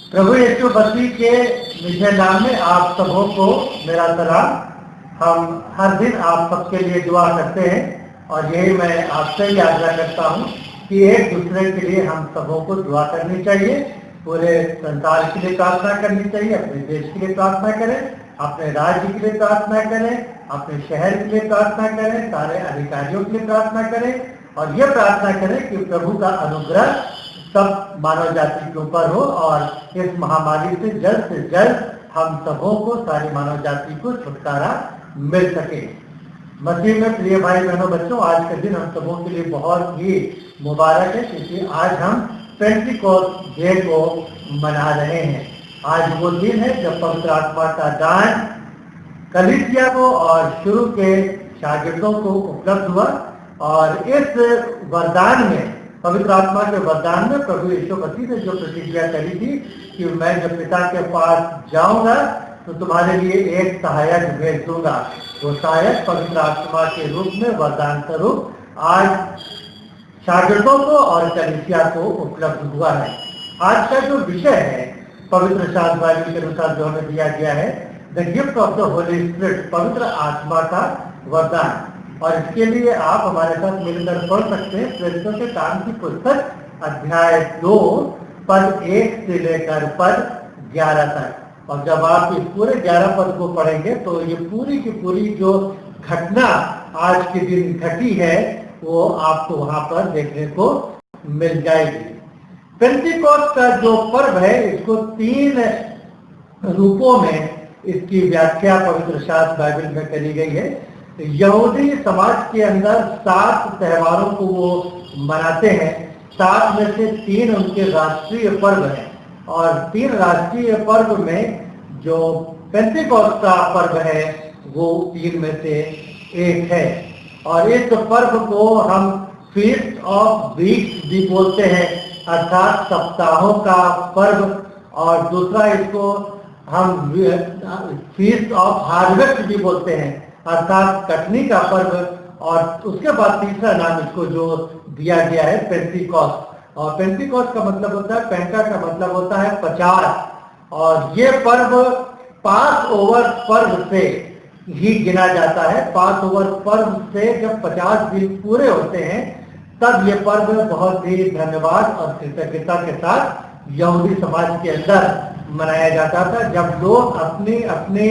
प्रभु यीशु मसीह के निज नाम में आप सबों को मेरा सलाम। हम हर दिन आप सबके लिए दुआ करते हैं और यही मैं आपसे ही आग्रह करता हूँ कि एक दूसरे के लिए हम सबों को दुआ करनी चाहिए। पूरे संसार के लिए प्रार्थना करनी चाहिए, अपने देश के लिए प्रार्थना करें, अपने राज्य के लिए प्रार्थना करें, अपने शहर के लिए प्रार्थना करें, सारे अधिकारियों के लिए प्रार्थना करें और ये प्रार्थना करें कि प्रभु का अनुग्रह सब मानव जाति के ऊपर हो और इस महामारी से जल्द हम सबों को, सारी मानव जाति को छुटकारा मिल सके। मसीह में प्रिय भाई बहनों बच्चों, आज का दिन हम सबों के लिए बहुत ही मुबारक है क्योंकि आज हम पेंटिकोस्ट डे को मना रहे हैं। आज वो दिन है जब पवित्र आत्मा का दान कलीसिया को और शुरू के शागिर्दों को उपलब्ध हुआ और इस वरदान में, पवित्र आत्मा के वरदान में प्रभु यीशु मसीह ने जो प्रतिज्ञा करी थी कि मैं जब पिता के पास जाऊंगा तो तुम्हारे लिए एक सहायक भेज दूंगा, वो सहायक पवित्र आत्मा के रूप में वरदान स्वरूप आज शागिर्दों को और कलीसिया को उपलब्ध हुआ है। आज का जो विषय है पवित्र शास्त्र बाइबल के अनुसार जो हमें दिया गया है, the gift of the Holi spirit, पवित्र आत्मा का वरदान। और इसके लिए आप हमारे साथ मिलकर पढ़ सकते हैं प्रेरितों के काम की पुस्तक अध्याय 2 पद 1 से लेकर पद 11 तक। और जब आप इस पूरे 11 पद को पढ़ेंगे तो ये पूरी की पूरी जो घटना आज के दिन घटी है वो आपको वहां पर देखने को मिल जाएगी। पेंटिकोस्ट का जो पर्व है इसको 3 रूपों में इसकी व्याख्या पवित्र शास्त्र बाइबल में करी गई है। यहूदी समाज के अंदर 7 त्योहारों को वो मनाते हैं। 7 में से 3 उनके राष्ट्रीय पर्व हैं और 3 राष्ट्रीय पर्व में जो पेंटिकोस्ट का पर्व है वो 3 में से एक है। और इस पर्व को हम फीस्ट ऑफ वीक्स भी बोलते हैं, अर्थात सप्ताहों का पर्व। और दूसरा इसको हम फीस्ट ऑफ हार्वेस्ट भी बोलते हैं, अर्थात कटनी का पर्व। और उसके बाद तीसरा नाम इसको जो दिया गया है पेंटिकोस्ट। और पेंटिकोस्ट का मतलब होता है, पेंटा का मतलब होता है 50। और ये पर्व पास ओवर पर्व से ही गिना जाता है। पास ओवर पर्व से जब 50 दिन पूरे होते हैं तब ये पर्व बहुत ही धन्यवाद और कृतज्ञता के साथ यहूदी समाज के अंदर मनाया जाता था, जब लोग अपनी अपनी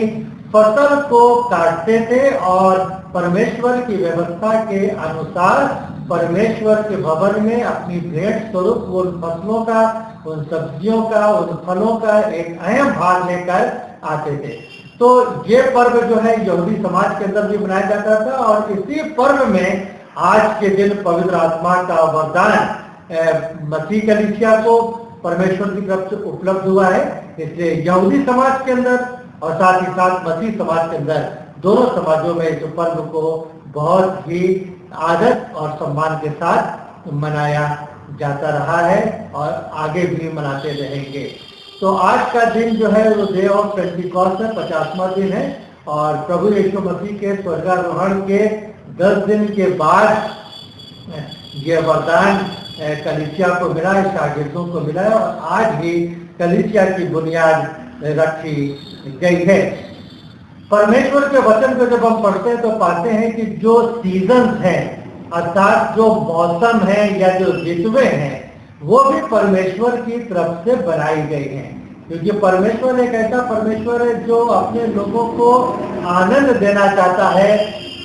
फसल को काटते थे और परमेश्वर की व्यवस्था के अनुसार परमेश्वर के भवन में अपनी भेंट स्वरूप उन फसलों का, उन सब्जियों का, उन फलों का एक अहम भाग लेकर आते थे। तो ये पर्व जो है यहूदी समाज के अंदर भी मनाया जाता था और इसी पर्व में आज के दिन पवित्र आत्मा का वरदान मसीह कलीसिया को परमेश्वर की तरफ से उपलब्ध हुआ है। इसलिए यहूदी समाज के अंदर और साथ ही साथ मसीह समाज के अंदर, दोनों समाजों में इस पर्व को बहुत ही आदर और सम्मान के साथ मनाया जाता रहा है और आगे भी मनाते रहेंगे। तो आज का दिन जो है वो डे ऑफ पेंटिकोस्ट है, 50वां दिन है। और प्रभु यीशु मसीह के स्वर्गारोहण के 10 दिन के बाद ये वरदान कलीसिया को मिला है, शागिर्दों को मिला है और आज ही कलीसिया की बुनियाद रखी गई है। परमेश्वर के वचन को जब हम पढ़ते हैं तो पाते हैं कि जो सीजन हैं, अर्थात जो मौसम है या जो ऋतुएं हैं, वो भी परमेश्वर की तरफ से बनाई गई हैं। क्योंकि परमेश्वर एक ऐसा परमेश्वर है जो अपने लोगों को आनंद देना चाहता है,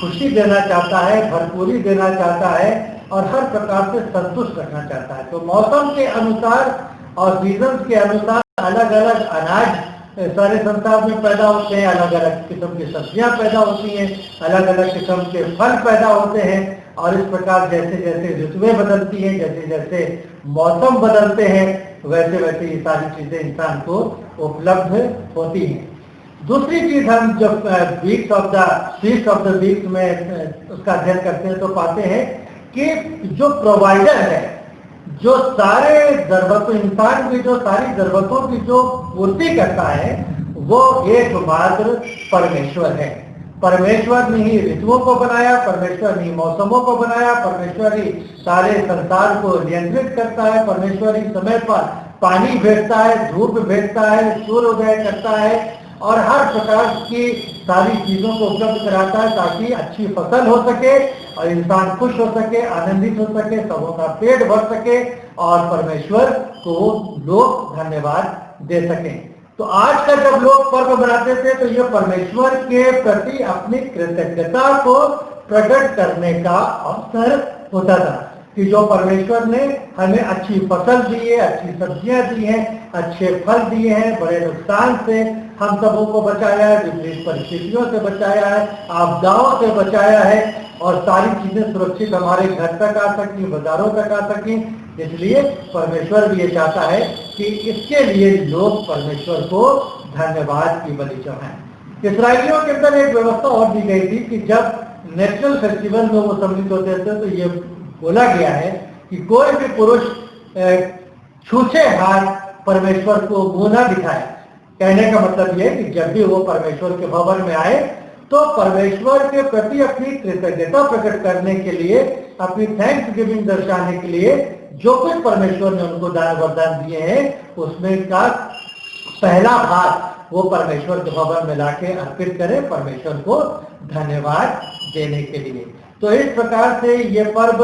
खुशी देना चाहता है, भरपूरी देना चाहता है और हर प्रकार से संतुष्ट रखना चाहता है। तो मौसम के अनुसार और सीजन के अनुसार अलग अलग अनाज सारे संसार में पैदा होते हैं, अलग अलग किस्म की सब्जियां पैदा होती हैं, अलग अलग किस्म के फल पैदा होते हैं। और इस प्रकार जैसे जैसे ऋतुएं बदलती हैं, जैसे जैसे मौसम बदलते हैं, वैसे वैसे ये सारी चीजें इंसान को उपलब्ध होती हैं। दूसरी चीज, हम जब फीस्ट ऑफ द वीक्स में उसका अध्ययन करते हैं तो पाते हैं कि जो प्रोवाइडर है, जो सारे जरूरतों, इंसान की जो सारी जरूरतों की जो पूर्ति करता है, वो एकमात्र परमेश्वर है। परमेश्वर ने ही ऋतुओं को बनाया, परमेश्वर ने ही मौसमों को बनाया, परमेश्वर ही सारे संसार को नियंत्रित करता है, परमेश्वर ही समय पर पानी भेजता है, धूप भेजता है, सूर्योदय करता है और हर प्रकार की सारी चीजों को उपलब्ध कराता है ताकि अच्छी फसल हो सके और इंसान खुश हो सके, आनंदित हो सके, सबों का पेट भर सके और परमेश्वर को लोग धन्यवाद दे सकें। तो आज का जब लोग पर्व मनाते थे तो ये परमेश्वर के प्रति अपनी कृतज्ञता को प्रकट करने का अवसर होता था कि जो परमेश्वर ने हमें अच्छी फसल दी है, अच्छी सब्जियां दी हैं, अच्छे फल दिए हैं, बड़े नुकसान से हम सबों को बचाया है, विपरीत परिस्थितियों से बचाया है, आपदाओं से बचाया है और सारी चीजें सुरक्षित हमारे घर तक आ सकी, बाजारों तक आ सकी। इसलिए परमेश्वर भी ये चाहता है कि इसके लिए लोग परमेश्वर को धन्यवाद की बलि चढ़ाएं। इस्राएलियों के अंदर एक व्यवस्था और दी गई थी कि जब नेशनल फेस्टिवल में वो सम्मिलित होते थे तो ये बोला गया है कि कोई भी पुरुष छूछे हाथ परमेश्वर को मुंह न दिखाए। कहने का मतलब यह कि जब भी वो परमेश्वर के भवन में आए तो परमेश्वर के प्रति अपनी कृतज्ञता प्रकट करने के लिए, अपनी थैंक्स गिविंग दर्शाने के लिए जो कुछ परमेश्वर ने उनको दान वरदान दिए हैं उसमें का पहला भाग वो परमेश्वर के भवन में लाके अर्पित करें परमेश्वर को धन्यवाद देने के लिए। तो इस प्रकार से ये पर्व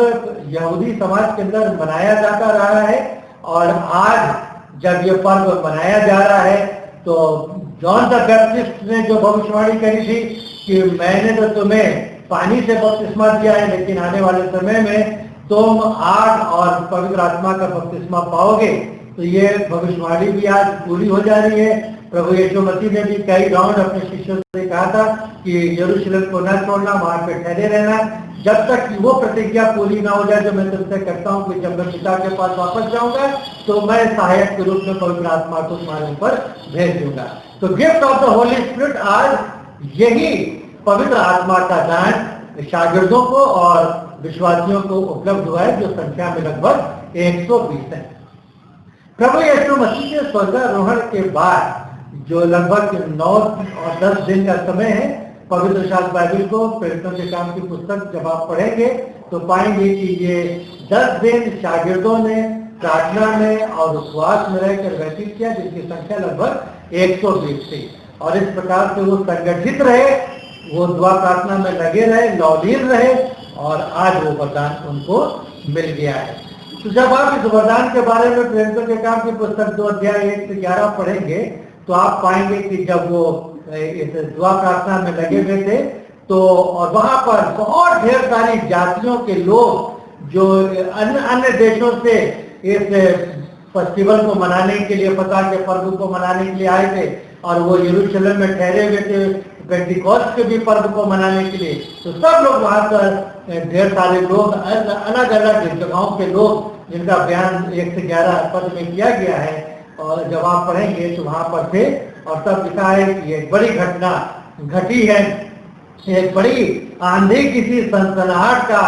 यहूदी समाज के अंदर मनाया जाता रहा है और आज जब ये पर्व मनाया जा रहा है तो जॉन द बैप्टिस्ट ने जो भविष्यवाणी करी थी कि मैंने तो तुम्हें पानी से बपतिस्मा दिया है लेकिन आने वाले समय में तुम आग और पवित्र आत्मा का बपतिस्मा पाओगे, तो ये भविष्यवाणी भी आज पूरी हो जा रही है। प्रभु यीशु मसीह ने भी कई राउंड अपने शिष्यों से कहा था कि यरूशलेम को न छोड़ना, वहां पे ठहरे रहना जब तक कि वो प्रतिज्ञा पूरी ना हो जाए जो मैं तुमसे करता हूँ कि जब मैं पिता के पास वापस जाऊंगा तो मैं सहायक के रूप में पवित्र आत्मा को तुम्हारे ऊपर भेज दूंगा। तो gift of the Holi spirit आज यही पवित्र आत्मा का दान शागिर्दों को और विश्वासियों को उपलब्ध हुआ है जो संख्या में लगभग 120 है। प्रभु यीशु मसीह के स्वर्गारोहण के बाद जो लगभग 9 और 10 दिन का समय है, पवित्र शास्त्र बाइबल को प्रेरितों के काम की पुस्तक जब आप पढ़ेंगे तो पाएंगे कि ये 10 दिन शागिर्दों ने प्रार्थना में और उपवास में रहकर व्यतीत किया जिनकी संख्या लगभग 120 थी। और इस प्रकार से वो संगठित रहे, वो दुआ प्रार्थना में लगे रहे, लौलीन रहे और आज वो वरदान उनको मिल गया है। तो जब आप इस वरदान के बारे में प्रेरितों के काम की पुस्तक 2 अध्याय 1 से 11 पढ़ेंगे तो आप पाएंगे कि जब वो इस दुआ प्रार्थना में लगे हुए थे तो और वहां पर बहुत ढेर सारी जातियों के लोग जो अन्य देशों से इस फेस्टिवल को मनाने के लिए, फसह के पर्व को मनाने के लिए आए थे और वो यरूशलेम में ठहरे हुए थे पेंटिकॉस्ट के भी पर्व को मनाने के लिए। तो सब लोग वहां पर ढेर सारे लोग अलग अलग जगहों के लोग जिनका बयान 1 से 11 पद में किया गया है और जब आप पढ़ेंगे तो वहां पर थे और तब लिखा है कि एक बड़ी घटना घटी है, एक बड़ी आंधी किसी सनसनाहट का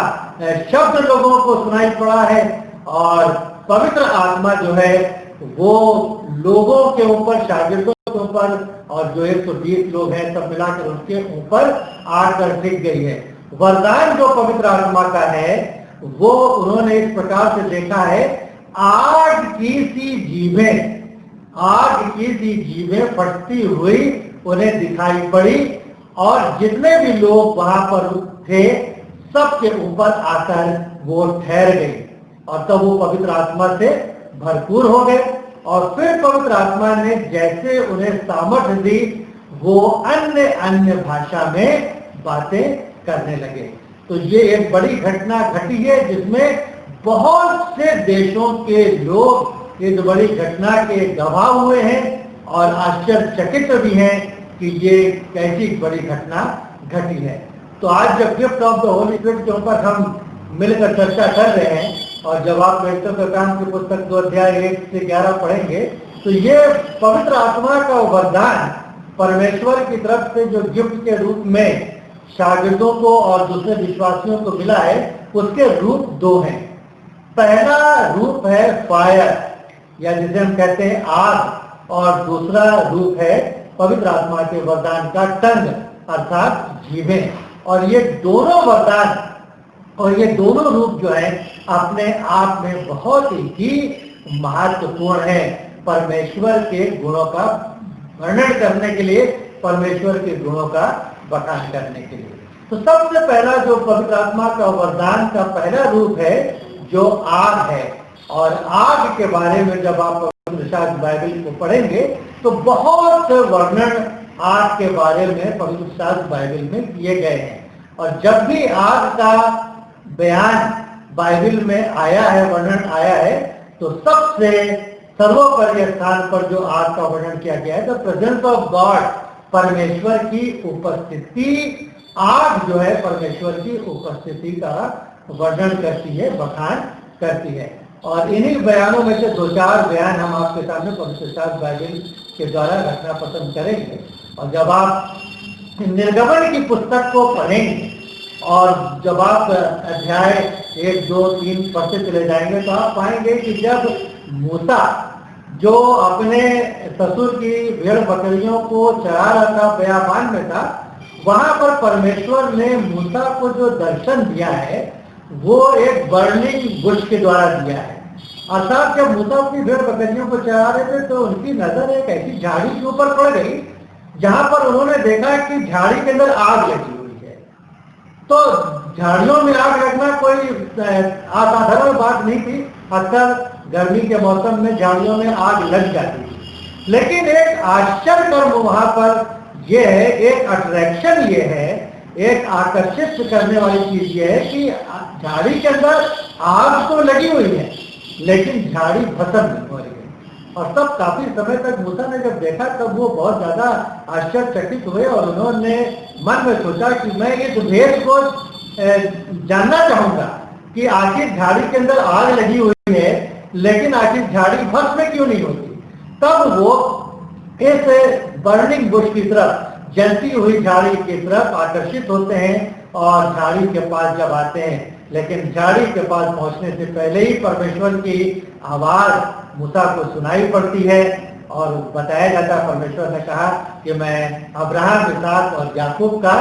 शब्द लोगों को सुनाई पड़ा है और पवित्र आत्मा जो है वो लोगों के ऊपर, शागिर्दों के ऊपर और जो 120 लोग हैं सब मिलाकर उनके ऊपर आकर टिक गई है। वरदान जो पवित्र आत्मा का है वो उन्होंने इस प्रकार से देखा है, आग की सी जीभें फटती हुई उन्हें दिखाई पड़ी और जितने भी लोग वहां पर थे सबके ऊपर आकर वो ठहर गई और तब वो पवित्र आत्मा से भरपूर हो गए और फिर पवित्र आत्मा ने जैसे उन्हें सामर्थ्य दी वो अन्य भाषा में बातें करने लगे। तो ये एक बड़ी घटना घटी है जिसमें बहुत से देशों के लोग इस बड़ी घटना के गवाह हुए हैं और आश्चर्यचकित भी हैं कि ये कैसी बड़ी घटना घटी है। तो आज जब gift of the Holi spirit के ऊपर हम मिलकर चर्चा कर रहे हैं और जब आप प्रेरितों के काम की पुस्तक 2 अध्याय 1 से 11 पढ़ेंगे तो ये पवित्र आत्मा का वरदान परमेश्वर की तरफ से जो गिफ्ट के रूप में शागिर्दों को और दूसरे विश्वासियों को मिला है उसके रूप 2 हैं। पहला रूप है फायर या जिसे हम कहते हैं आग और दूसरा रूप है पवित्र आत्मा के वरदान का टंग अर्थात जीभें। और ये दोनों वरदान और ये दोनों रूप जो है अपने आप में बहुत ही महत्वपूर्ण है परमेश्वर के गुणों का वर्णन करने के लिए, परमेश्वर के गुणों का बखान करने के लिए। तो सबसे पहला जो पवित्र आत्मा का वरदान का पहला रूप है जो आग है। और आग के बारे में जब आप पवित्र शास्त्र बाइबल को पढ़ेंगे तो बहुत से वर्णन आग के बारे में पवित्र शास्त्र बाइबल में किए गए हैं। और जब भी आग का बयान बाइबल में आया है, वर्णन आया है, तो सबसे सर्वोपरि स्थान पर जो आग का वर्णन किया गया है तो प्रेजेंस ऑफ गॉड, परमेश्वर की उपस्थिति, आग जो है परमेश्वर की उपस्थिति का वर्णन करती है, बखान करती है। और इन्हीं बयानों में से 2-4 बयान हम आपके सामने पवित्र शास्त्र बाइबल के द्वारा रखना पसंद करेंगे। और जब आप निर्गमन की पुस्तक को पढ़ेंगे और जब आप अध्याय 1, 2, 3 पढ़ते चले जाएंगे तो आप पाएंगे कि जब मूसा जो अपने ससुर की भेड़ बकरियों को चरा रहा था, बयाबान में था, वहां पर परमेश्वर ने मूसा को जो दर्शन दिया है वो एक बर्निंग बुश के द्वारा दिया है। अर्थात जब मूसा अपनी भेड़ बकरियों को चरा रहे थे तो उनकी नजर एक ऐसी झाड़ी के ऊपर पड़ गई जहां पर उन्होंने देखा कि झाड़ी के अंदर आग लगी हुई है। तो झाड़ियों में आग लगना कोई असाधारण बात नहीं थी। अक्सर गर्मी के मौसम में झाड़ियों में आग लग जाती थी। लेकिन एक आश्चर्य कर्म वहां पर यह है, एक अट्रैक्शन ये है, एक आकर्षित करने वाली चीज ये है कि झाड़ी के अंदर आग तो लगी हुई है लेकिन झाड़ी भस्म नहीं हो रही है। और सब काफी समय तक मूसा ने जब देखा तब वो बहुत ज्यादा आश्चर्यचकित हुए और उन्होंने मन में सोचा कि मैं इस भेद को जानना चाहूंगा कि आखिर झाड़ी के अंदर आग लगी हुई है लेकिन आखिर झाड़ी भस्म क्यों नहीं होती। तब वो इस बर्निंग बुश की तरफ, जलती हुई झाड़ी की तरफ आकर्षित होते हैं और झाड़ी के पास जब आते हैं, लेकिन झाड़ी के पास पहुंचने से पहले ही परमेश्वर की आवाज मूसा को सुनाई पड़ती है और बताया जाता है, परमेश्वर ने कहा कि मैं अब्राहम, इसहाक और याकूब का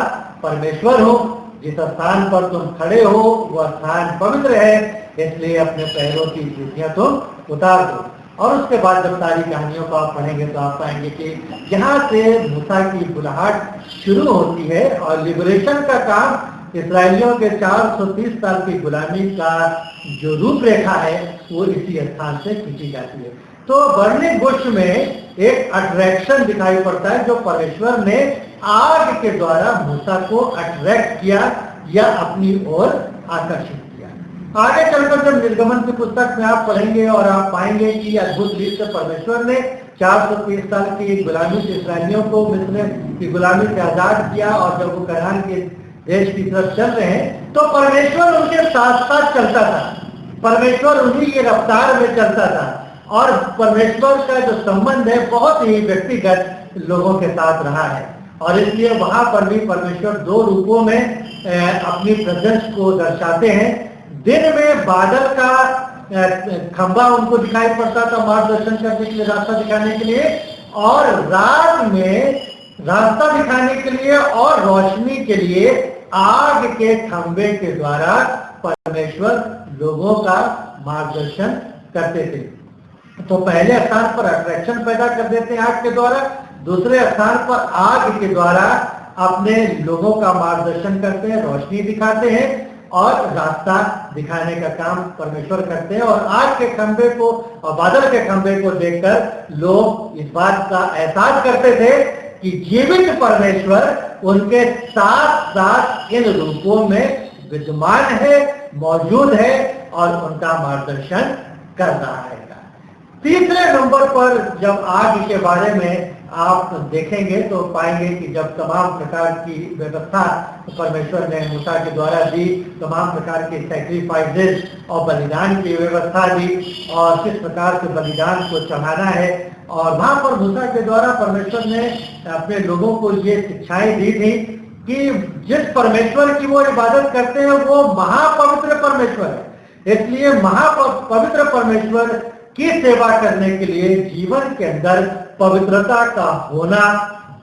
परमेश्वर हूँ। जिस स्थान पर तुम खड़े हो वह स्थान पवित्र है, इसलिए अपने पैरों की जूतियां तुम उतार दो। और उसके बाद जब सारी कहानियों को आप पढ़ेंगे तो आप पाएंगे कि यहाँ से मूसा की बुलाहट शुरू होती है और लिबरेशन का काम, इस्राएलियों के 430 साल की गुलामी का जो रूपरेखा है वो इसी स्थान से खींची जाती है। तो बर्निंग बुश में एक अट्रैक्शन दिखाई पड़ता है जो परमेश्वर ने आग के द्वारा मूसा को अट्रैक्ट किया या अपनी ओर आकर्षित किया। आगे चलकर जब निर्गमन की पुस्तक में आप पढ़ेंगे और आप पाएंगे कि अद्भुत रीत से परमेश्वर ने 430 साल की गुलामी से इस्राएलियों को मिस्र की गुलामी से आजाद किया और जब वो कनान के देश की तरफ चल रहे हैं तो परमेश्वर उनके साथ साथ चलता था, परमेश्वर उन्हीं की रफ्तार में चलता था और परमेश्वर का जो संबंध है बहुत ही व्यक्तिगत लोगों के साथ रहा है। और इसलिए वहां पर भी परमेश्वर 2 रूपों में अपनी प्रेजेंस को दर्शाते हैं। दिन में बादल का खंभा उनको दिखाई पड़ता था मार्गदर्शन करने के लिए, रास्ता दिखाने के लिए, और रात में रास्ता दिखाने के लिए और रोशनी के लिए आग के खंभे के द्वारा परमेश्वर लोगों का मार्गदर्शन करते थे। तो पहले स्थान पर अट्रैक्शन पैदा कर देते हैं आग के द्वारा, दूसरे स्थान पर आग के द्वारा अपने लोगों का मार्गदर्शन करते हैं, रोशनी दिखाते हैं और रास्ता दिखाने का काम परमेश्वर करते हैं। और आग के खंभे को और बादल के खंभे को देखकर लोग इस बात का एहसास करते थे कि जीवित परमेश्वर उनके साथ साथ इन रूपों में विद्यमान है, मौजूद है और उनका मार्गदर्शन कर रहा है। तीसरे नंबर पर जब आग के बारे में आप देखेंगे तो पाएंगे कि जब तमाम प्रकार की व्यवस्था परमेश्वर ने मूसा के द्वारा दी, तमाम प्रकार के सैक्रिफाइसेस और बलिदान की व्यवस्था दी और किस प्रकार से बलिदान को चढ़ाना है, और वहां पर मूसा के द्वारा परमेश्वर ने अपने लोगों को ये शिक्षाएं दी थी कि जिस परमेश्वर की वो इबादत करते हैं वो महापवित्र परमेश्वर है। इसलिए महापवित्र परमेश्वर की सेवा करने के लिए जीवन के अंदर पवित्रता का होना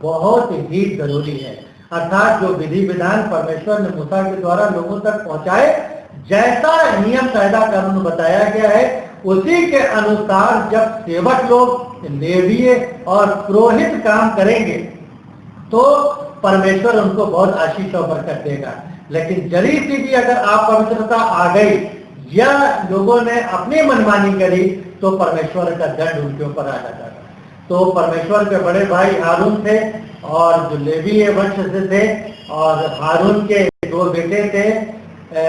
बहुत ही जरूरी है। अर्थात जो विधि विधान परमेश्वर ने मूसा के द्वारा लोगों तक पहुंचाए, जैसा नियम कायदा कानून बताया गया है उसी के अनुसार जब सेवक लोग लेवीय और पुरोहित काम करेंगे तो परमेश्वर उनको बहुत आशीष और बरकत देगा। लेकिन जरी सी भी अगर अपवित्रता आ गई या लोगों ने अपनी मनमानी करी तो परमेश्वर का दंड उनके ऊपर आ जाता था। तो परमेश्वर के बड़े भाई हारून थे और जो लेवी वंश से थे, और हारून के दो बेटे थे,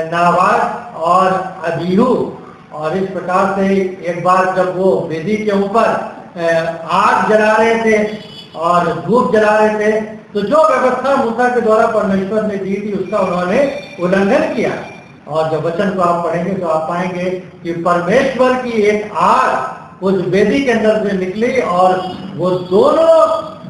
नादाब और अबीहू। और इस प्रकार से एक बार जब वो वेदी के ऊपर आग जला रहे थे और धूप जला रहे थे, तो जो व्यवस्था मूसा के द्वारा परमेश्वर ने दी थी उसका उन्होंने उल्लंघन किया। और जब वचन को आप पढ़ेंगे तो आप पाएंगे कि परमेश्वर की एक आग उस वेदी के अंदर से निकली और वो दोनों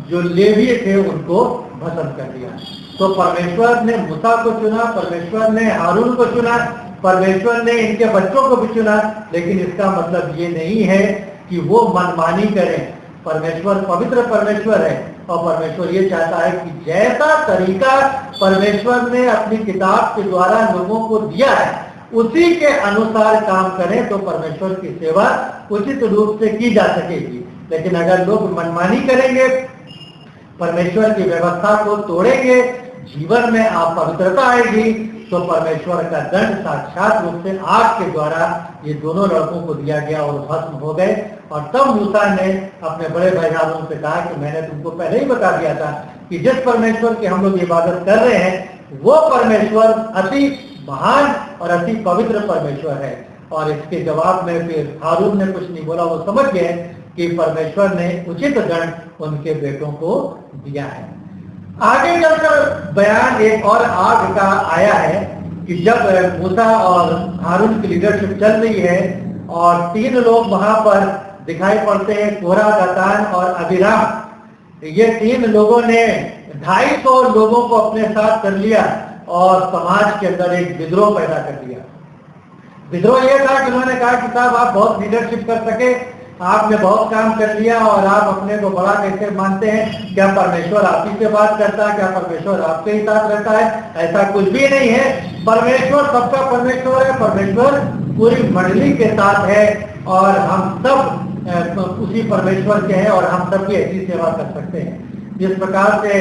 जो लेवी थे उनको भस्म कर दिया। तो परमेश्वर ने मूसा को चुना, परमेश्वर ने हारून को चुना, परमेश्वर ने इनके बच्चों को भी चुना, लेकिन इसका मतलब ये नहीं है कि वो मनमानी करें। परमेश्वर पवित्र परमेश्वर है और परमेश्वर ये चाहता है कि जैसा तरीका परमेश्वर ने अपनी किताब के द्वारा लोगों को दिया है उसी के अनुसार काम करें तो परमेश्वर की सेवा उचित रूप से की जा सकेगी। लेकिन अगर लोग मनमानी करेंगे, परमेश्वर की व्यवस्था को तोड़ेंगे, जीवन में अपवित्रता आएगी, तो परमेश्वर का दंड साक्षात रूप से आग के द्वारा ये दोनों लड़कों को दिया गया और भस्म हो गए। और तब मूसा ने अपने बड़े भाई हारून से कहा कि मैंने तुमको पहले ही बता दिया था कि जिस परमेश्वर की हम लोग इबादत कर रहे हैं वो परमेश्वर अति महान और अति पवित्र परमेश्वर है। और इसके जवाब में फिर हारून ने कुछ नहीं बोला, वो समझ गए कि परमेश्वर ने उचित दंड उनके बेटों को दिया है। आगे चलकर बयान एक और आग का आया है कि जब मूसा और हारून की लीडरशिप चल रही है और तीन लोग वहां पर दिखाई पड़ते हैं, कोरह, दातान और अबीराम। ये तीन लोगों ने 250 लोगों को अपने साथ कर लिया और समाज के अंदर एक विद्रोह पैदा कर दिया। विद्रोह यह था कि उन्होंने कहा कि साहब आप बहुत लीडरशिप कर सके, आपने बहुत काम कर लिया और आप अपने को बड़ा कैसे मानते हैं? क्या परमेश्वर आप ही से बात करता है? क्या परमेश्वर आपके ही साथ रहता है? ऐसा कुछ भी नहीं है। परमेश्वर सबका परमेश्वर है, परमेश्वर पूरी मंडली के साथ है और हम सब उसी परमेश्वर के हैं और हम सबकी ऐसी सेवा कर सकते हैं। जिस प्रकार से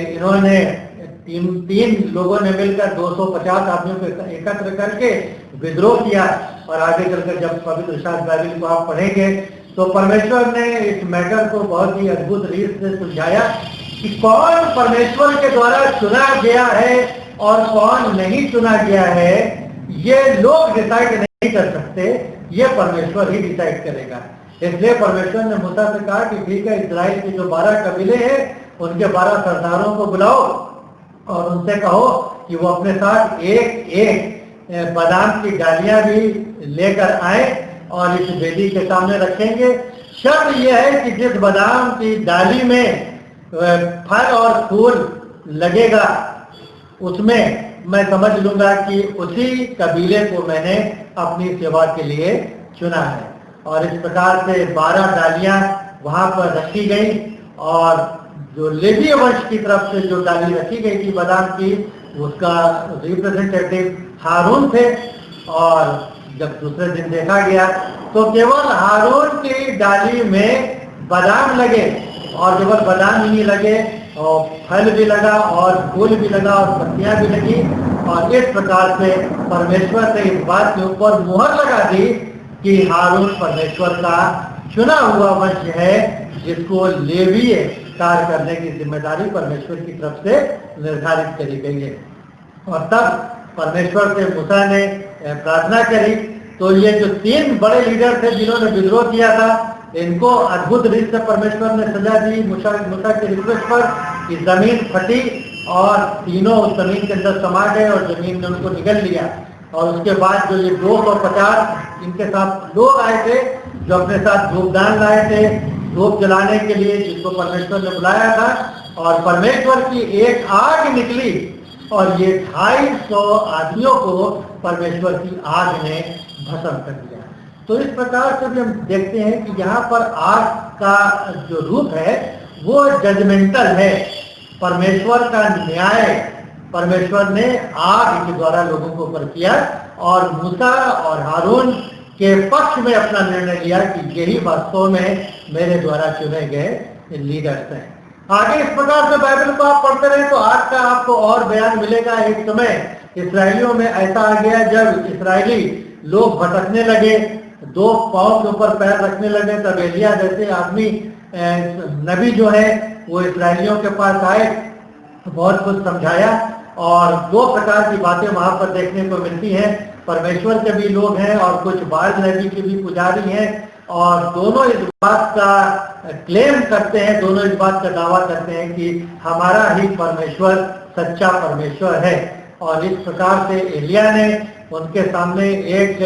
इन्होंने तीन लोगों ने मिलकर 250 आदमियों को एकत्र करके विद्रोह किया। और आगे चलकर जब पवित्र शास्त्र बाइबल को आप पढ़ेंगे तो परमेश्वर ने इस मैटर को बहुत ही अद्भुत रीत से सुलझाया कि कौन परमेश्वर के द्वारा चुना गया है और कौन नहीं चुना गया है, ये लोग डिसाइड नहीं कर सकते, ये परमेश्वर ही डिसाइड करेगा। इसलिए परमेश्वर ने मूसा से कहा कि ठीक है, इस्राएल के जो 12 कबीले हैं उनके 12 सरदारों को बुलाओ और उनसे कहो कि वो अपने साथ एक एक बादाम की डालियां भी लेकर आए और इस वेदी के सामने रखेंगे। शर्त यह है कि जिस बादाम की डाली में फल और फूल लगेगा उसमें मैं समझ लूंगा कि उसी कबीले को मैंने अपनी सेवा के लिए चुना है। और इस प्रकार से 12 डालियां वहां पर रखी गई और जो लेवी वंश की तरफ से जो डाली रखी गई थी बादाम की, उसका रिप्रेजेंटेटिव हारून थे। और जब दूसरे दिन देखा गया तो केवल हारून की डाली में बादाम लगे और केवल बादाम ही नहीं लगे और फल भी लगा और फूल भी लगा और पत्तियां भी लगी। और इस प्रकार से परमेश्वर ने इस बात के ऊपर मुहर लगा दी कि हारून परमेश्वर का चुना हुआ वंश है जिसको लेवीय कार्य करने की जिम्मेदारी परमेश्वर की तरफ से निर्धारित करी गई है। और तब परमेश्वर से मूसा ने प्रार्थना करी तो ये जो 3 बड़े लीडर थे जिन्होंने विद्रोह किया था, इनको अद्भुत रीत से परमेश्वर ने सजा दी मूसा के रिक्वेस्ट पर कि जमीन फटी और तीनों उस जमीन के अंदर समा गए और जमीन ने उनको निगल लिया। और उसके बाद जो ये 250 इनके साथ लोग आए थे जो अपने साथ धूपदान लाए थे धूप जलाने के लिए, जिसको परमेश्वर ने बुलाया था, और परमेश्वर की एक आग निकली और ये 250 आदमियों को परमेश्वर की आग ने भस्म कर दिया। तो इस प्रकार से भी हम देखते हैं कि यहाँ पर आग का जो रूप है वो जजमेंटल है, परमेश्वर का न्याय परमेश्वर ने आग के द्वारा लोगों को ऊपर किया। और मूसा और हारून के पक्ष में अपना निर्णय लिया कि यही वास्तव में मेरे द्वारा चुने गए लीडर्स हैं। आगे इस प्रकार से बाइबल को आप पढ़ते रहे तो आज का आपको और बयान मिलेगा। एक समय इसराइलियों में ऐसा आ गया जब इसराइली लोग भटकने लगे, दो पांव के ऊपर पैर रखने लगे, तब एलिया जैसे आदमी नबी जो है वो इसराइलियों के पास आए, बहुत कुछ समझाया और दो प्रकार की बातें वहां पर देखने को मिलती हैं। परमेश्वर के भी लोग हैं और कुछ बाल नबी के भी पुजारी हैं और दोनों इस बात का क्लेम करते हैं, दोनों इस बात का दावा करते हैं कि हमारा ही परमेश्वर सच्चा परमेश्वर है। और इस प्रकार से एलिया ने उनके सामने एक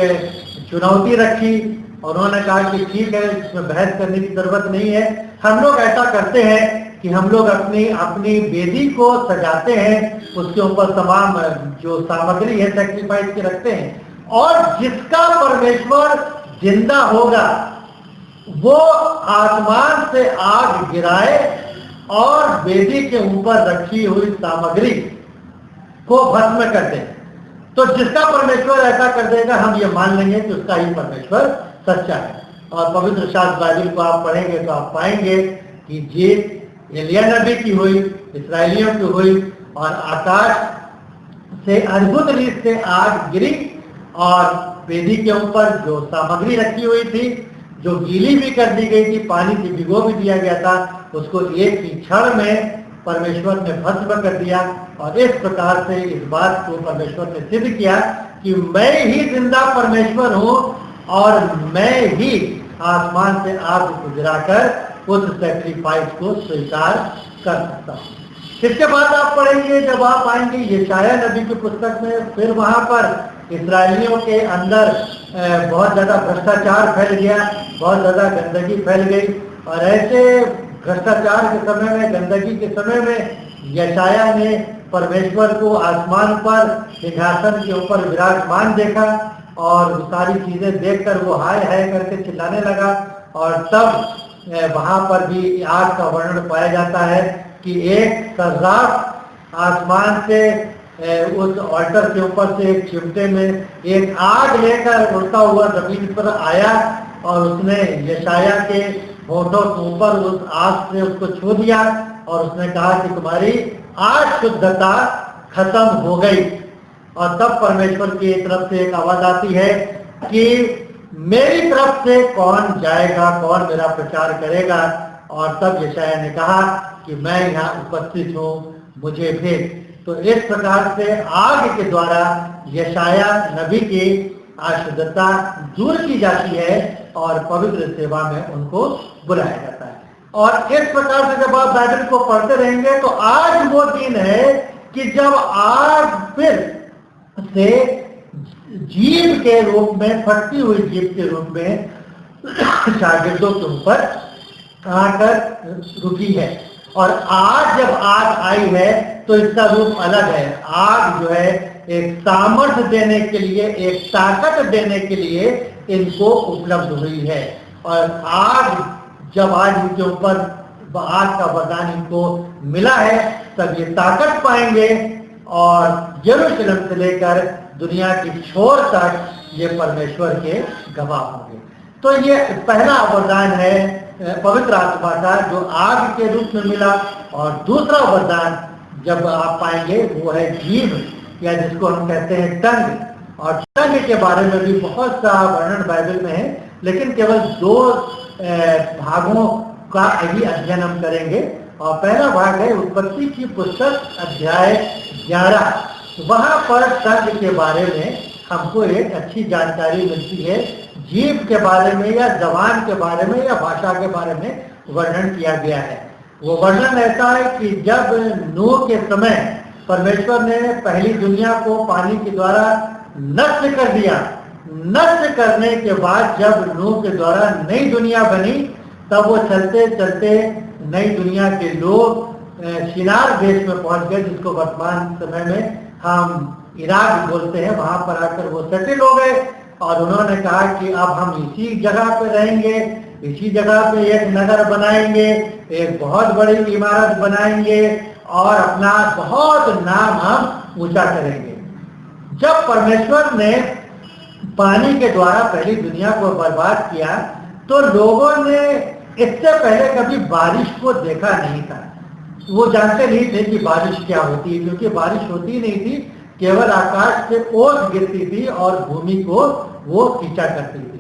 चुनौती रखी और उन्होंने कहा कि ठीक है, इसमें बहस करने की जरूरत नहीं है। हम लोग ऐसा करते हैं कि हम लोग अपनी वेदी को सजाते हैं, उसके ऊपर तमाम जो सामग्री है सैक्रिफाइस की रखते हैं और जिसका परमेश्वर जिंदा होगा वो आसमान से आग गिराए और वेदी के ऊपर रखी हुई सामग्री को भस्म कर दे। तो जिसका परमेश्वर ऐसा कर देगा हम ये मान लेंगे कि उसका ही परमेश्वर सच्चा है। और पवित्र शास्त्र बाइबल को आप पढ़ेंगे तो आप पाएंगे कि जीत एलिया नबी की हुई, इसराइलियों की हुई और आकाश से अद्भुत रीत से आग गिरी और वेदी के ऊपर जो सामग्री रखी हुई थी, जो गीली भी कर दी गई थी, पानी से भिगो भी दिया गया था, उसको एक ही क्षण में परमेश्वर ने भस्म कर दिया। और इस प्रकार से इस बात को परमेश्वर ने सिद्ध किया कि मैं ही जिंदा परमेश्वर हूं और मैं ही आसमान से आग को गिराकर उस सैक्रिफाइस को स्वीकार कर सकता हूं। इसके बाद आप पढ़ेंगे, जब आप आएंगे यशाया नबी की पुस्तक में, फिर वहां पर इसराइलियों के अंदर बहुत ज्यादा भ्रष्टाचार फैल गया, बहुत ज्यादा गंदगी फैल गई और ऐसे भ्रष्टाचार के समय में, गंदगी के समय में यशाया ने परमेश्वर को आसमान पर सिंहासन के ऊपर विराजमान देखा और सारी चीजें देखकर वो हाय हाय करके चिल्लाने लगा। और तब वहां पर भी आग का वर्णन पाया जाता है कि एक सर्राफ आसमान से उस ऑल्टर के ऊपर से एक चिमटे में एक आग लेकर उड़ता हुआ जमीन पर आया और उसने यशाया के होठों के ऊपर उस आग से उसको छू दिया और उसने कहा कि तुम्हारी आज शुद्धता खत्म हो गई। और तब परमेश्वर की तरफ से एक आवाज आती है कि मेरी तरफ से कौन जाएगा, कौन मेरा प्रचार करेगा। और तब यशाया ने कहा कि मैं यहाँ उपस्थित हूँ, मुझे भेज। तो इस प्रकार से आग के द्वारा यशाया नबी की अशुद्धता दूर की जाती है और पवित्र सेवा में उनको बुलाया जाता है। और इस प्रकार से जब आप बाइबल को पढ़ते रहेंगे तो आज वो दिन है कि जब आग फिर से जीभ के रूप में, फटती हुई जीभ के रूप में शागिर्दों के ऊपर आकर रुकी है। और आज जब आग आई है तो इसका रूप अलग है। आग जो है एक सामर्थ्य देने के लिए, एक ताकत देने के लिए इनको उपलब्ध हुई है। और आग जब आज इनके ऊपर आग का वरदान इनको मिला है तब ये ताकत पाएंगे और यरूशलेम से लेकर दुनिया की छोर तक ये परमेश्वर के गवाह होंगे। तो ये पहला वरदान है पवित्र आत्मा का जो आग के रूप में मिला। और दूसरा वरदान जब आप पाएंगे वो है जीभ, या जिसको हम कहते हैं टंग। और टंग के बारे में भी बहुत सा वर्णन बाइबल में है, लेकिन केवल दो भागों का ही अध्ययन हम करेंगे। और पहला भाग है उत्पत्ति की पुस्तक अध्याय 11। वहां पर टंग के बारे में हमको एक अच्छी जानकारी मिलती है। जीभ के बारे में या जबान के बारे में या भाषा के बारे में वर्णन किया गया है। वो वर्णन ऐसा है कि जब नूह के समय परमेश्वर ने पहली दुनिया को पानी के द्वारा नष्ट कर दिया, नष्ट करने के बाद जब नूह के द्वारा नई दुनिया बनी तब वो चलते चलते नई दुनिया के लोग शिनार देश में पहुंच गए, जिसको वर्तमान समय में हम इराक बोलते हैं। वहां पर आकर वो सेटल हो गए और उन्होंने कहा कि अब हम इसी जगह पे रहेंगे, इसी जगह पे एक नगर बनाएंगे, एक बहुत बड़ी इमारत बनाएंगे और अपना बहुत नाम हम ऊंचा करेंगे। जब परमेश्वर ने पानी के द्वारा पहली दुनिया को बर्बाद किया, तो लोगों ने इससे पहले कभी बारिश को देखा नहीं था। वो जानते नहीं थे कि बारिश क्या होती है, क्योंकि बारिश होती नहीं थी, केवल आकाश से ओस गिरती थी और भूमि को वो खींचा करती थी।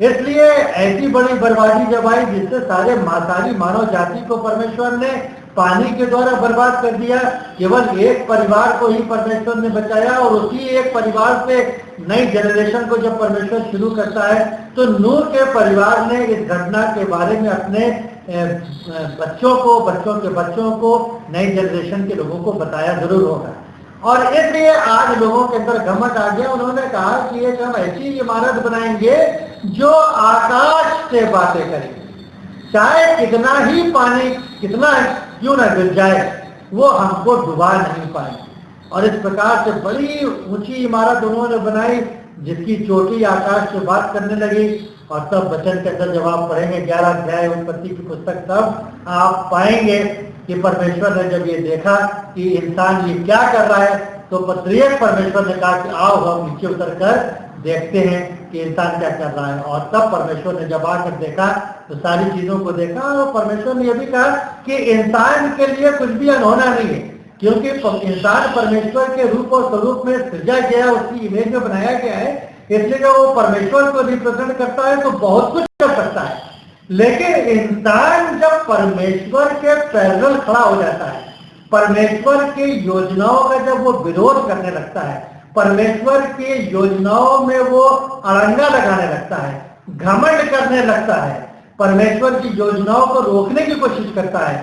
इसलिए ऐसी बड़ी बर्बादी जब आई जिससे सारी मानव जाति को परमेश्वर ने पानी के द्वारा बर्बाद कर दिया, केवल एक परिवार को ही परमेश्वर ने बचाया, और उसी एक परिवार से नई जनरेशन को जब परमेश्वर शुरू करता है, तो नूह के परिवार ने इस घटना के बारे में अपने बच्चों के बच्चों को, नई जनरेशन के लोगों को बताया जरूर होगा। और इसलिए आज लोगों के अंदर घमंड आ गया। उन्होंने कहा कि एक हम ऐसी इमारत बनाएंगे जो आकाश से बातें करेगी, चाहे कितना ही पानी कितना क्यों ना गिर जाए, वो हमको डुबा नहीं पाएंगे। और इस प्रकार से बड़ी ऊंची इमारत उन्होंने बनाई, जिसकी चोटी आकाश से बात करने लगी। और तब वचन के अंदर जब आप पढ़ेंगे 11 अध्याय उत्पत्ति की पुस्तक, तब आप पाएंगे कि परमेश्वर ने जब ये देखा कि इंसान ये क्या कर रहा है, तो परमेश्वर ने कहा कि आओ हम नीचे उतर कर देखते हैं कि इंसान क्या कर रहा है। और तब परमेश्वर ने जब आकर देखा तो सारी चीजों को देखा, और परमेश्वर ने यह भी कहा कि इंसान के लिए कुछ भी अनहोना नहीं है, क्योंकि इंसान परमेश्वर के रूप और स्वरूप में सृजा गया, उसकी इमेज में बनाया गया है। इसलिए जब वो परमेश्वर को रिप्रेजेंट करता है तो बहुत कुछ कर सकता है। लेकिन इंसान जब परमेश्वर के पैरेलल खड़ा हो जाता है, परमेश्वर की योजनाओं का जब वो विरोध करने लगता है, परमेश्वर की योजनाओं में वो अड़ंगा लगाने लगता है, घमंड करने लगता है, परमेश्वर की योजनाओं को रोकने की कोशिश करता है,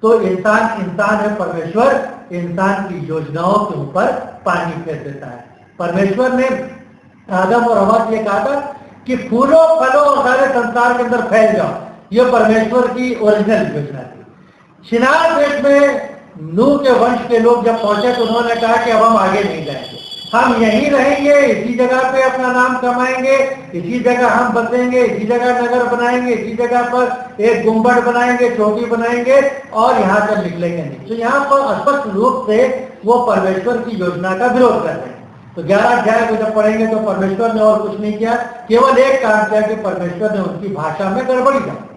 तो इंसान है, परमेश्वर इंसान की योजनाओं के ऊपर पानी फेर देता है। परमेश्वर ने आदम और हवा से कहा था कि फूलों फलों और सारे संसार के अंदर फैल जाओ, ये परमेश्वर की ओरिजिनल योजना थी। शिनार देश में नूह के वंश के लोग जब पहुंचे तो उन्होंने कहा कि अब हम आगे नहीं जाएंगे, हम यहीं रहेंगे, इसी जगह पे अपना नाम कमाएंगे, इसी जगह हम बसेंगे, इसी जगह नगर बनाएंगे, इसी जगह पर एक गुंबद बनाएंगे, चौकी बनाएंगे और यहाँ से निकलेंगे नहीं। तो यहाँ पर स्पष्ट रूप से वो परमेश्वर की योजना का विरोध कर रहे हैं। तो 11 अध्याय को जब पढ़ेंगे तो परमेश्वर ने और कुछ नहीं किया, केवल एक काम किया कि परमेश्वर ने उनकी भाषा में गड़बड़ी डाली।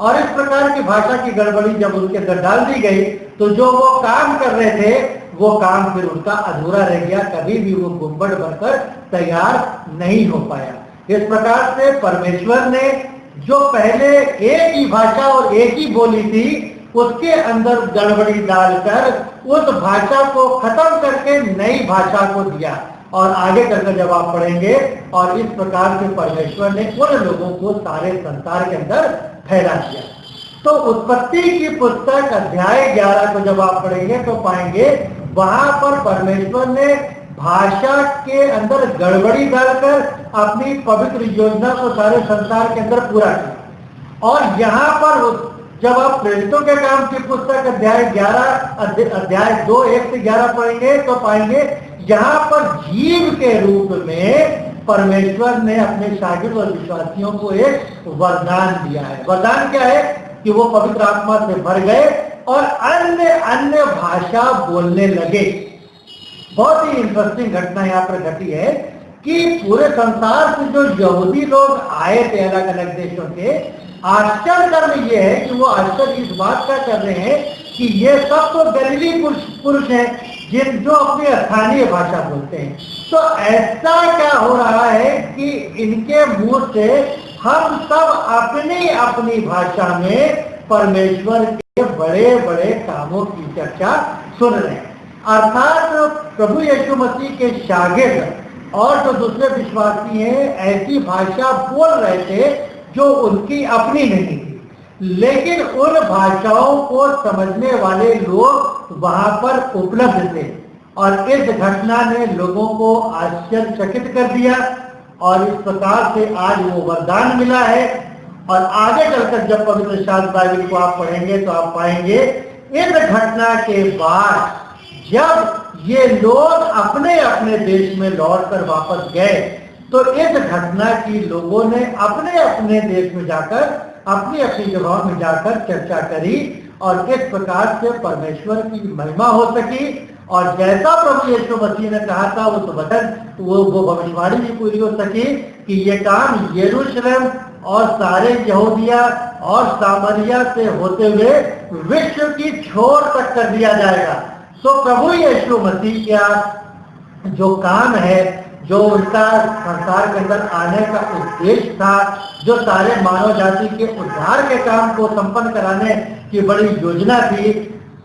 और इस प्रकार की भाषा की गड़बड़ी जब उनके अंदर डाल दी गई, तो जो वो काम कर रहे थे वो काम फिर उनका अधूरा रह गया, कभी भी वो गुंबद बनकर तैयार नहीं हो पाया। इस प्रकार से परमेश्वर ने जो पहले एक ही भाषा और एक ही बोली थी, उसके अंदर गड़बड़ी डालकर उस भाषा को खत्म करके नई भाषा को दिया। और आगे चलकर जब आप पढ़ेंगे, और इस प्रकार से परमेश्वर ने उन लोगों को सारे संसार के अंदर फैला दिया। तो उत्पत्ति की पुस्तक अध्याय 11 को जब आप पढ़ेंगे तो पाएंगे वहां पर परमेश्वर ने भाषा के अंदर गड़बड़ी डालकर अपनी पवित्र योजना को सारे संसार के अंदर पूरा किया। और यहाँ पर जब आप प्रेरितों के काम की पुस्तक अध्याय 2 1 से 11 पढ़ेंगे तो पाएंगे यहाँ पर जीव के रूप में परमेश्वर ने अपने शागिर्द और विश्वासियों को एक वरदान दिया है। वरदान क्या है कि वो पवित्र आत्मा से भर गए और अन्य भाषा बोलने लगे। बहुत ही इंटरेस्टिंग घटना यहाँ पर घटी है कि पूरे संसार से जो यहूदी लोग आए थे अलग अलग देशों के, आश्चर्य ये है कि वो आश्चर्य इस बात का कर रहे हैं कि ये सब तो गलीली पुरुष हैं जो अपनी स्थानीय भाषा बोलते हैं। तो ऐसा क्या हो रहा है कि इनके मुंह से हम सब अपनी अपनी भाषा में परमेश्वर के बड़े बड़े कामों की चर्चा सुन रहे हैं। अर्थात प्रभु यीशु मसीह के शागिर्द और जो दूसरे विश्वासी हैं ऐसी भाषा बोल रहे थे जो उनकी अपनी नहीं थी, लेकिन उन भाषाओं को समझने वाले लोग वहां पर उपलब्ध थे। और इस घटना ने लोगों को आश्चर्यचकित कर दिया और इस प्रकार से आज वो वरदान मिला है। और आगे चलकर जब पवित्र शास्त्र बाइबल को आप पढ़ेंगे तो आप पाएंगे इस घटना के बाद जब ये लोग अपने अपने देश में लौटकर वापस गए, तो इस घटना की लोगों ने अपने अपने देश में जाकर अपनी अपनी जगहों में जाकर चर्चा करी और इस प्रकार से परमेश्वर की महिमा हो सकी और जैसा प्रभु यीशु मसीह ने कहा था उस वचन वो भविष्यवाणी भी पूरी हो सकी कि ये काम यरूशलेम और सारे यहूदिया और सामरिया से होते हुए विश्व की छोर तक कर दिया जाएगा। सो प्रभु यीशु मसीह का जो काम है, जो उनका संसार के अंदर आने का उद्देश्य था, जो सारे मानव जाति के उद्धार के काम को संपन्न कराने की बड़ी योजना थी,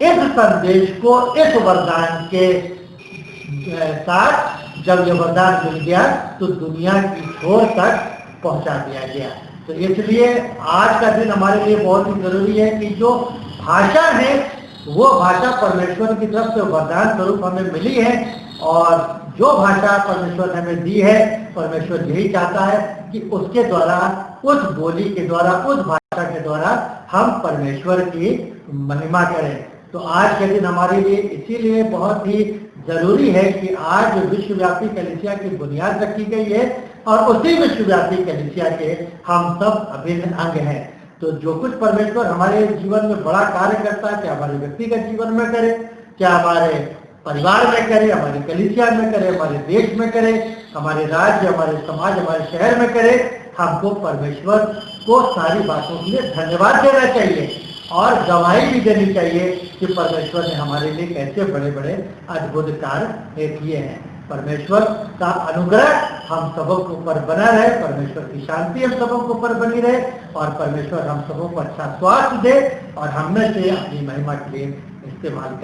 इस संदेश को इस वरदान के साथ जब यह वरदान मिल गया तो दुनिया की छोर तक पहुंचा दिया गया। तो इसलिए आज का दिन हमारे लिए बहुत ही जरूरी है कि जो भाषा है वो भाषा परमेश्वर की तरफ से वरदान स्वरूप हमें मिली है, और जो भाषा परमेश्वर ने हमें दी है, परमेश्वर यही चाहता है कि उसके द्वारा, उस बोली के द्वारा, उस भाषा के द्वारा हम परमेश्वर की महिमा करें। तो आज के दिन हमारे लिए इसीलिए बहुत ही जरूरी है कि आज विश्वव्यापी कलीसिया की बुनियाद रखी गई है और उसी विश्वव्यापी कलीसिया के हम सब अभिन्न अंग हैं। तो जो कुछ परमेश्वर हमारे जीवन में बड़ा कार्य करता है, क्या हमारे व्यक्तिगत जीवन में करे, क्या हमारे परिवार में करे, हमारी कलीसिया में करे, हमारे देश में करे, हमारे राज्य, हमारे समाज, हमारे शहर में करे, हमको परमेश्वर को सारी बातों के लिए धन्यवाद देना चाहिए और गवाही भी देनी चाहिए कि परमेश्वर ने हमारे लिए कैसे बड़े बड़े अद्भुत कार्य किए हैं। परमेश्वर का अनुग्रह हम सबों के ऊपर बना रहे, परमेश्वर की शांति हम सबों के ऊपर बनी रहे, और परमेश्वर हम सबों को अच्छा स्वास्थ्य दे और हम में से अपनी महिमा के लिए इस्तेमाल